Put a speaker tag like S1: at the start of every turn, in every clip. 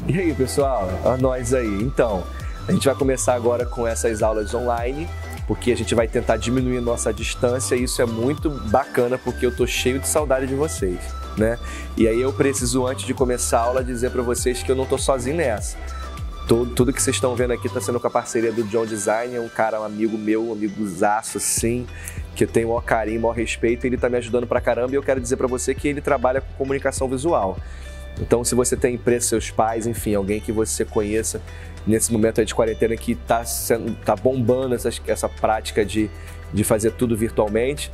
S1: E aí, pessoal? A nós aí. Então, a gente vai começar agora com essas aulas online, porque a gente vai tentar diminuir nossa distância e isso é muito bacana porque eu tô cheio de saudade de vocês, né? E aí eu preciso, antes de começar a aula, dizer para vocês que eu não tô sozinho nessa. Tudo que vocês estão vendo aqui está sendo com a parceria do John Design, é um cara, um amigo meu, um amigozaço, assim, que eu tenho o maior carinho, o maior respeito, ele está me ajudando pra caramba e eu quero dizer para você que ele trabalha com comunicação visual. Então, se você tem empresa, seus pais, enfim, alguém que você conheça nesse momento aí de quarentena que tá bombando essa prática de fazer tudo virtualmente,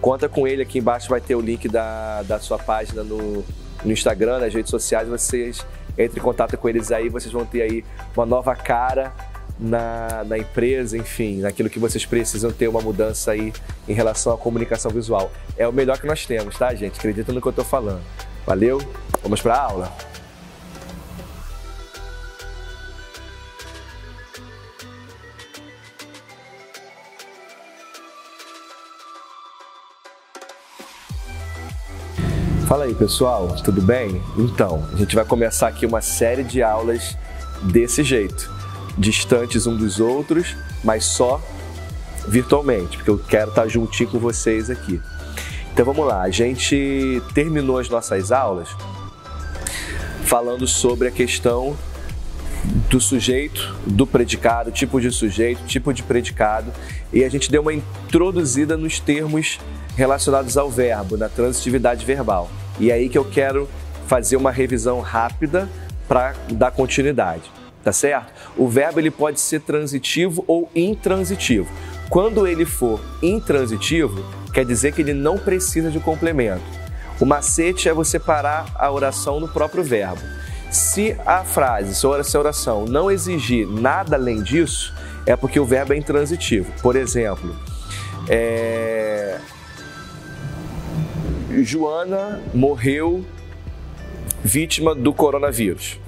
S1: conta com ele. Aqui embaixo vai ter o link da sua página no Instagram, nas redes sociais, vocês entrem em contato com eles aí, vocês vão ter aí uma nova cara na empresa, enfim, naquilo que vocês precisam ter uma mudança aí em relação à comunicação visual. É o melhor que nós temos, tá, gente? Acredita no que eu tô falando. Valeu? Vamos para a aula? Fala aí, pessoal, tudo bem? Então, a gente vai começar aqui uma série de aulas desse jeito, distantes uns dos outros, mas só virtualmente, porque eu quero estar juntinho com vocês aqui. Então vamos lá, a gente terminou as nossas aulas falando sobre a questão do sujeito, do predicado, tipo de sujeito, tipo de predicado, e a gente deu uma introduzida nos termos relacionados ao verbo, na transitividade verbal. E é aí que eu quero fazer uma revisão rápida para dar continuidade, tá certo? O verbo ele pode ser transitivo ou intransitivo. Quando ele for intransitivo, quer dizer que ele não precisa de complemento. O macete é você parar a oração no próprio verbo. Se a frase, se a oração não exigir nada além disso, é porque o verbo é intransitivo. Por exemplo, Joana morreu vítima do coronavírus.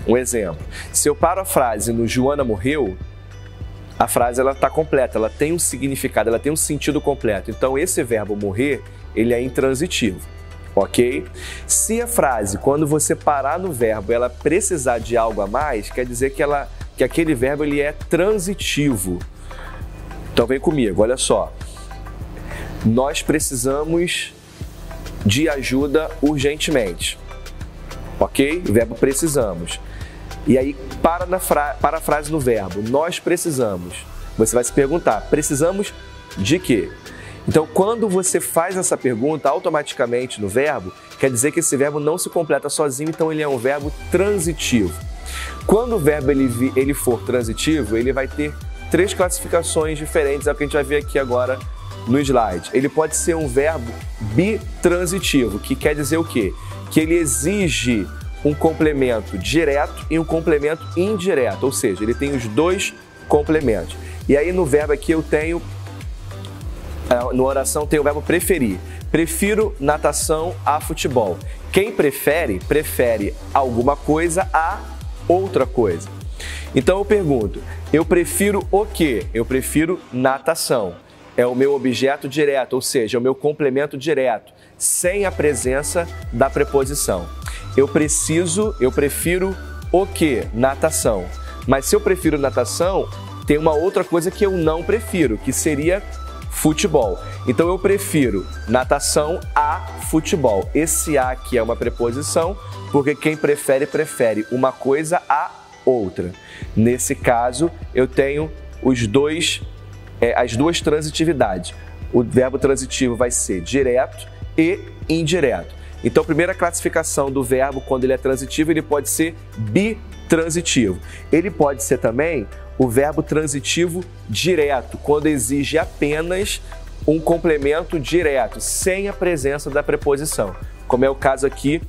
S1: Um exemplo. Se eu paro a frase no Joana morreu, a frase ela está completa, ela tem um significado, ela tem um sentido completo. Então esse verbo morrer, ele é intransitivo, ok? Se a frase, quando você parar no verbo, ela precisar de algo a mais, quer dizer que aquele verbo ele é transitivo. Então vem comigo, olha só. Nós precisamos de ajuda urgentemente, ok? O verbo precisamos. E aí, para a frase no verbo, nós precisamos. Você vai se perguntar, precisamos de quê? Então, quando você faz essa pergunta automaticamente no verbo, quer dizer que esse verbo não se completa sozinho, então ele é um verbo transitivo. Quando o verbo ele for transitivo, ele vai ter três classificações diferentes, é o que a gente vai ver aqui agora no slide. Ele pode ser um verbo bitransitivo, que quer dizer o quê? Que ele exige um complemento direto e um complemento indireto, ou seja, ele tem os dois complementos. E aí no verbo aqui eu tenho, na oração tem o verbo preferir. Prefiro natação a futebol. Quem prefere, prefere alguma coisa a outra coisa. Então eu pergunto, eu prefiro o quê? Eu prefiro natação. É o meu objeto direto, ou seja, é o meu complemento direto, sem a presença da preposição. Eu prefiro o quê? Natação. Mas se eu prefiro natação, tem uma outra coisa que eu não prefiro, que seria futebol. Então eu prefiro natação a futebol. Esse a aqui é uma preposição, porque quem prefere, prefere uma coisa a outra. Nesse caso, eu tenho as duas transitividades. O verbo transitivo vai ser direto e indireto. Então, a primeira classificação do verbo, quando ele é transitivo, ele pode ser bitransitivo. Ele pode ser também o verbo transitivo direto, quando exige apenas um complemento direto, sem a presença da preposição. Como é o caso aqui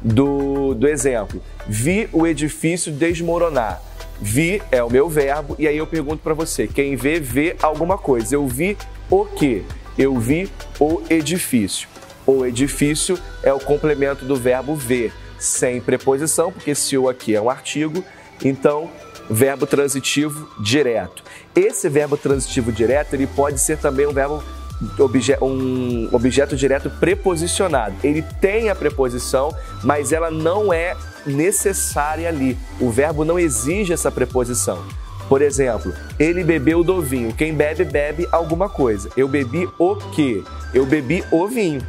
S1: do exemplo. Vi o edifício desmoronar. Vi é o meu verbo, e aí eu pergunto para você, quem vê, vê alguma coisa. Eu vi o quê? Eu vi o edifício. O edifício é o complemento do verbo ver, sem preposição, porque se o aqui é um artigo, então verbo transitivo direto. Esse verbo transitivo direto, ele pode ser também um objeto direto preposicionado. Ele tem a preposição, mas ela não é necessária ali. O verbo não exige essa preposição. Por exemplo, ele bebeu do vinho. Quem bebe, bebe alguma coisa. Eu bebi o quê? Eu bebi o vinho.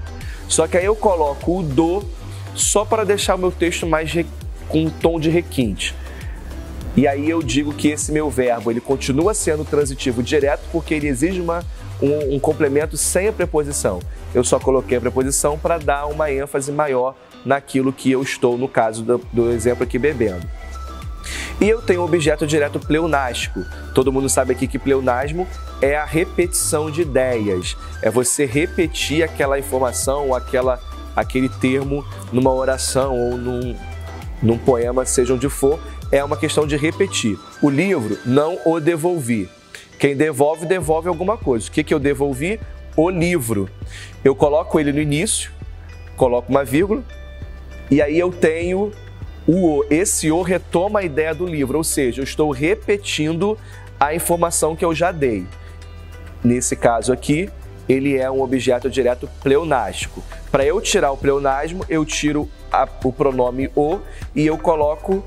S1: Só que aí eu coloco o do só para deixar o meu texto mais com um tom de requinte. E aí eu digo que esse meu verbo ele continua sendo transitivo direto porque ele exige um complemento sem a preposição. Eu só coloquei a preposição para dar uma ênfase maior naquilo que eu estou, no caso do exemplo aqui, bebendo. E eu tenho o objeto direto pleonástico. Todo mundo sabe aqui que pleonasmo é a repetição de ideias. É você repetir aquela informação, aquele termo numa oração ou num poema, seja onde for. É uma questão de repetir. O livro, não o devolvi. Quem devolve, devolve alguma coisa. O que eu devolvi? O livro. Eu coloco ele no início, coloco uma vírgula, e aí eu tenho o. Esse o retoma a ideia do livro, ou seja, eu estou repetindo a informação que eu já dei. Nesse caso aqui, ele é um objeto direto pleonástico. Para eu tirar o pleonasmo, eu tiro o pronome o e eu coloco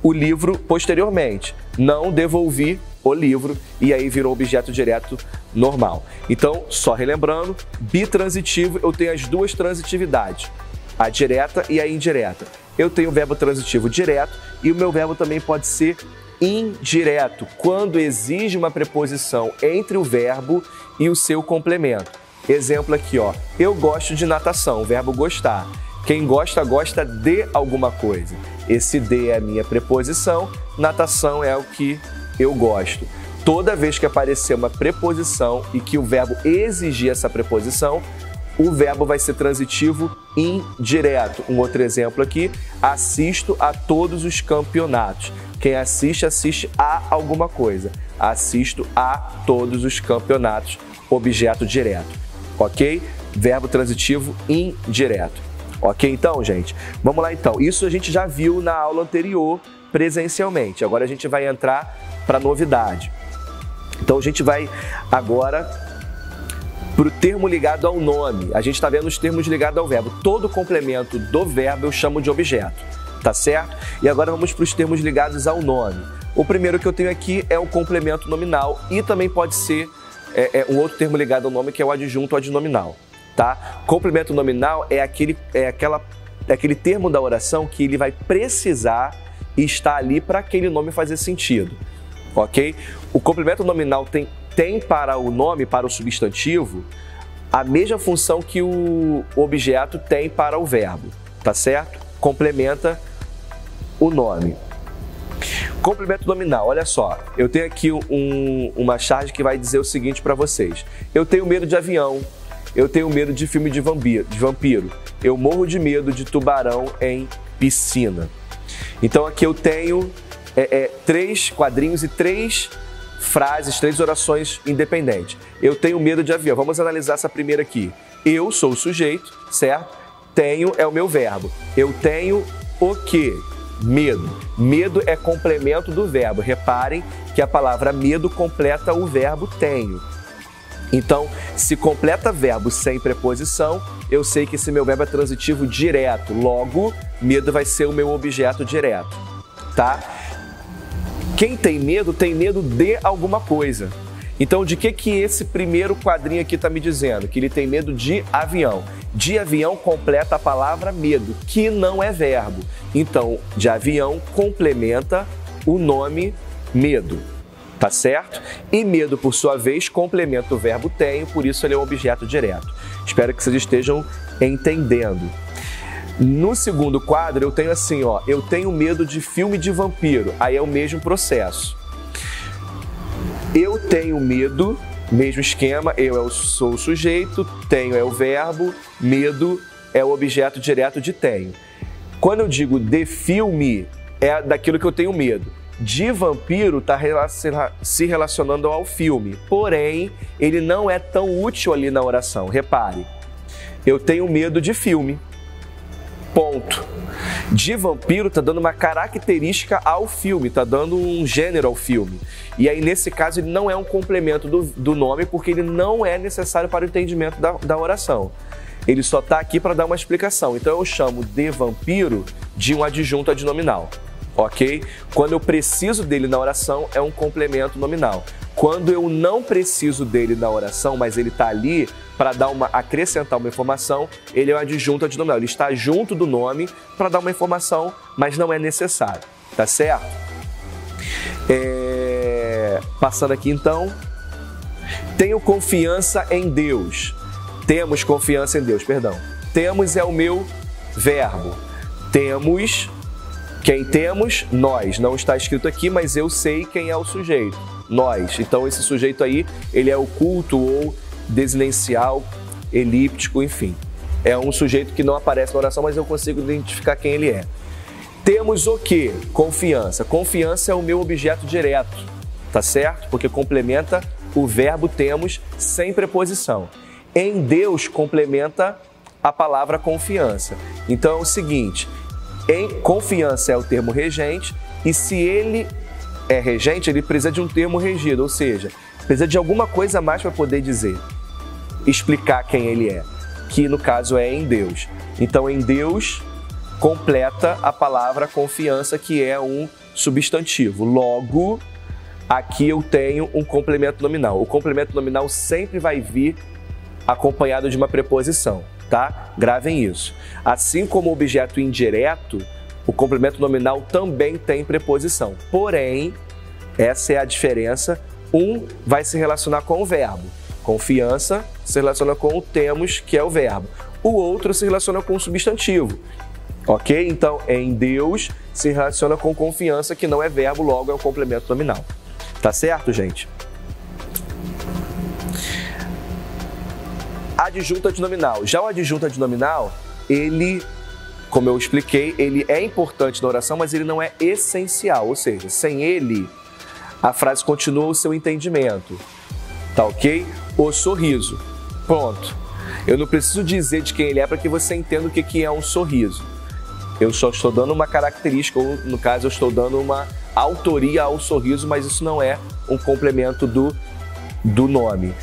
S1: o livro posteriormente. Não devolvi o livro e aí virou objeto direto normal. Então, só relembrando, bitransitivo, eu tenho as duas transitividades, a direta e a indireta. Eu tenho o verbo transitivo direto e o meu verbo também pode ser indireto, quando exige uma preposição entre o verbo e o seu complemento. Exemplo aqui, ó. Eu gosto de natação, o verbo gostar. Quem gosta, gosta de alguma coisa. Esse de é a minha preposição, natação é o que eu gosto. Toda vez que aparecer uma preposição e que o verbo exigir essa preposição, o verbo vai ser transitivo indireto. Um outro exemplo aqui, assisto a todos os campeonatos. Quem assiste, assiste a alguma coisa. Assisto a todos os campeonatos, objeto direto. Ok? Verbo transitivo indireto. Ok, então, gente? Vamos lá, então. Isso a gente já viu na aula anterior presencialmente. Agora a gente vai entrar para novidade. Então, a gente vai agora para o termo ligado ao nome. A gente está vendo os termos ligados ao verbo. Todo complemento do verbo eu chamo de objeto, tá certo? E agora vamos para os termos ligados ao nome. O primeiro que eu tenho aqui é o complemento nominal e também pode ser um outro termo ligado ao nome que é o adjunto adnominal. Tá? Complemento nominal é aquele termo da oração que ele vai precisar estar ali para aquele nome fazer sentido, ok? O complemento nominal tem para o nome, para o substantivo, a mesma função que o objeto tem para o verbo, tá certo? Complementa o nome. Complemento nominal, olha só, eu tenho aqui uma charge que vai dizer o seguinte para vocês. Eu tenho medo de avião. Eu tenho medo de filme de vampiro. Eu morro de medo de tubarão em piscina. Então aqui eu tenho 3 quadrinhos e 3 frases, 3 orações independentes. Eu tenho medo de avião. Vamos analisar essa primeira aqui. Eu sou o sujeito, certo? Tenho é o meu verbo. Eu tenho o quê? Medo. Medo é complemento do verbo. Reparem que a palavra medo completa o verbo tenho. Então, se completa verbo sem preposição, eu sei que esse meu verbo é transitivo direto. Logo, medo vai ser o meu objeto direto, tá? Quem tem medo de alguma coisa. Então, de que esse primeiro quadrinho aqui está me dizendo? Que ele tem medo de avião. De avião completa a palavra medo, que não é verbo. Então, de avião complementa o nome medo. Tá certo? E medo, por sua vez, complementa o verbo tenho, por isso ele é um objeto direto. Espero que vocês estejam entendendo. No segundo quadro, eu tenho assim, ó, eu tenho medo de filme de vampiro. Aí é o mesmo processo. Eu tenho medo, mesmo esquema, sou o sujeito, tenho é o verbo, medo é o objeto direto de tenho. Quando eu digo de filme, é daquilo que eu tenho medo. De vampiro está se relacionando ao filme, porém, ele não é tão útil ali na oração. Repare, eu tenho medo de filme. ponto. De vampiro está dando uma característica ao filme, está dando um gênero ao filme. E aí, nesse caso, ele não é um complemento do nome, porque ele não é necessário para o entendimento da oração. Ele só está aqui para dar uma explicação. Então, eu chamo de vampiro de um adjunto adnominal, ok? Quando eu preciso dele na oração, é um complemento nominal. Quando eu não preciso dele na oração, mas ele está ali para acrescentar uma informação, ele é um adjunto adnominal. Ele está junto do nome para dar uma informação, mas não é necessário, tá certo? Passando aqui então, tenho confiança em Deus. Temos confiança em Deus, perdão. Temos é o meu verbo. Temos, quem temos? Nós. Não está escrito aqui, mas eu sei quem é o sujeito. Nós. Então esse sujeito aí, ele é oculto ou desinencial, elíptico, enfim. É um sujeito que não aparece na oração, mas eu consigo identificar quem ele é. Temos o quê? Confiança. Confiança é o meu objeto direto, tá certo? Porque complementa o verbo temos sem preposição. Em Deus complementa a palavra confiança. Então é o seguinte, confiança é o termo regente, e se ele é regente, ele precisa de um termo regido, ou seja, precisa de alguma coisa a mais para poder dizer, explicar quem ele é, que no caso é em Deus. Então, em Deus completa a palavra confiança, que é um substantivo. Logo, aqui eu tenho um complemento nominal. O complemento nominal sempre vai vir acompanhado de uma preposição, tá? Gravem isso. Assim como o objeto indireto, o complemento nominal também tem preposição. Porém, essa é a diferença. Um vai se relacionar com o verbo. Confiança se relaciona com o temos, que é o verbo. O outro se relaciona com o substantivo. Ok? Então, em Deus se relaciona com confiança, que não é verbo, logo é um complemento nominal. Tá certo, gente? Adjunto adnominal. Já o adjunto adnominal, ele, como eu expliquei, ele é importante na oração, mas ele não é essencial. Ou seja, sem ele, a frase continua o seu entendimento. Tá ok? O sorriso. Pronto. Eu não preciso dizer de quem ele é para que você entenda o que é um sorriso. Eu só estou dando uma característica, ou no caso eu estou dando uma autoria ao sorriso, mas isso não é um complemento do nome.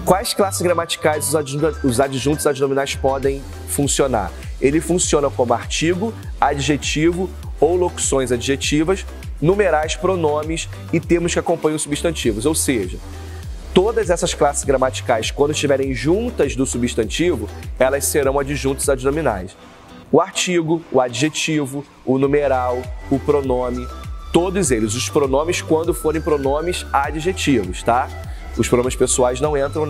S1: Quais classes gramaticais os adjuntos adnominais podem funcionar? Ele funciona como artigo, adjetivo ou locuções adjetivas, numerais, pronomes e termos que acompanham os substantivos. Ou seja, todas essas classes gramaticais, quando estiverem juntas do substantivo, elas serão adjuntos adnominais. O artigo, o adjetivo, o numeral, o pronome, todos eles. Os pronomes quando forem pronomes adjetivos, tá? Os pronomes pessoais não entram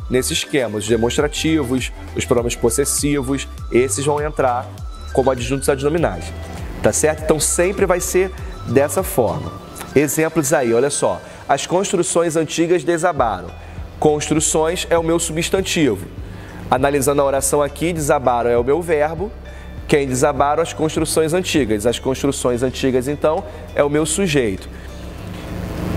S1: nesse esquema. Os demonstrativos, os pronomes possessivos, esses vão entrar como adjuntos adnominais, tá certo? Então sempre vai ser dessa forma. Exemplos aí, olha só. As construções antigas desabaram. Construções é o meu substantivo. Analisando a oração aqui, desabaram é o meu verbo. Quem desabaram? As construções antigas. As construções antigas, então, é o meu sujeito.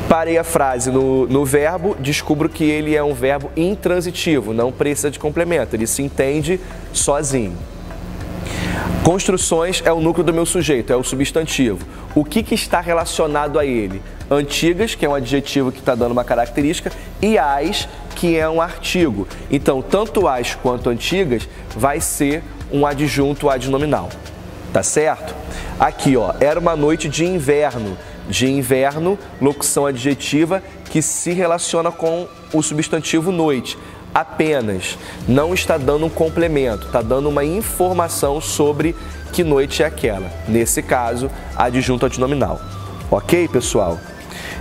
S1: Parei a frase no verbo, descubro que ele é um verbo intransitivo, não precisa de complemento, ele se entende sozinho. Construções é o núcleo do meu sujeito, é o substantivo. O que está relacionado a ele? Antigas, que é um adjetivo que está dando uma característica, e as, que é um artigo. Então, tanto as quanto antigas vai ser um adjunto adnominal, tá certo? Aqui, ó, era uma noite de inverno. De inverno, locução adjetiva que se relaciona com o substantivo noite. Apenas, não está dando um complemento, está dando uma informação sobre que noite é aquela. Nesse caso, adjunto adnominal. Ok, pessoal?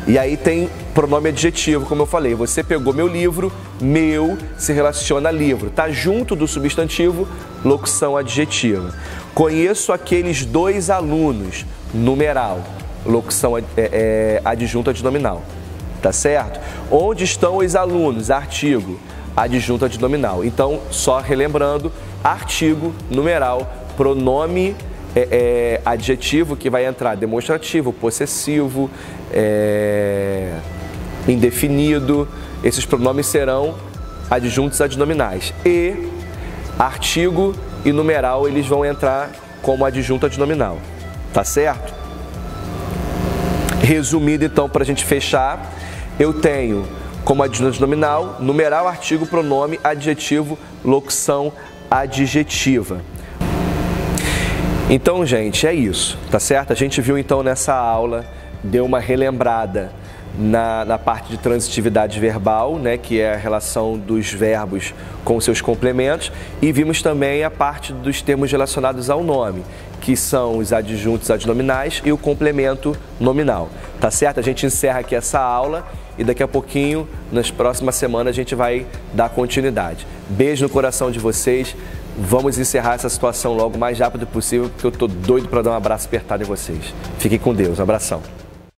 S1: E aí tem pronome adjetivo, como eu falei. Você pegou meu livro, meu se relaciona a livro. Está junto do substantivo, locução adjetiva. Conheço aqueles 2 alunos, numeral. Locução adjunto adnominal, tá certo? Onde estão os alunos? Artigo, adjunto adnominal. Então, só relembrando, artigo, numeral, pronome adjetivo que vai entrar demonstrativo, possessivo, indefinido. Esses pronomes serão adjuntos adnominais. E artigo e numeral eles vão entrar como adjunto adnominal, tá certo? Resumido então, para a gente fechar, eu tenho como adjunto adnominal, numeral, artigo, pronome, adjetivo, locução adjetiva. Então, gente, é isso, tá certo? A gente viu então nessa aula, deu uma relembrada na parte de transitividade verbal, né, que é a relação dos verbos com seus complementos, e vimos também a parte dos termos relacionados ao nome, que são os adjuntos adnominais e o complemento nominal, tá certo? A gente encerra aqui essa aula e daqui a pouquinho, nas próximas semanas, a gente vai dar continuidade. Beijo no coração de vocês, vamos encerrar essa situação logo o mais rápido possível, porque eu tô doido para dar um abraço apertado em vocês. Fiquem com Deus, um abração.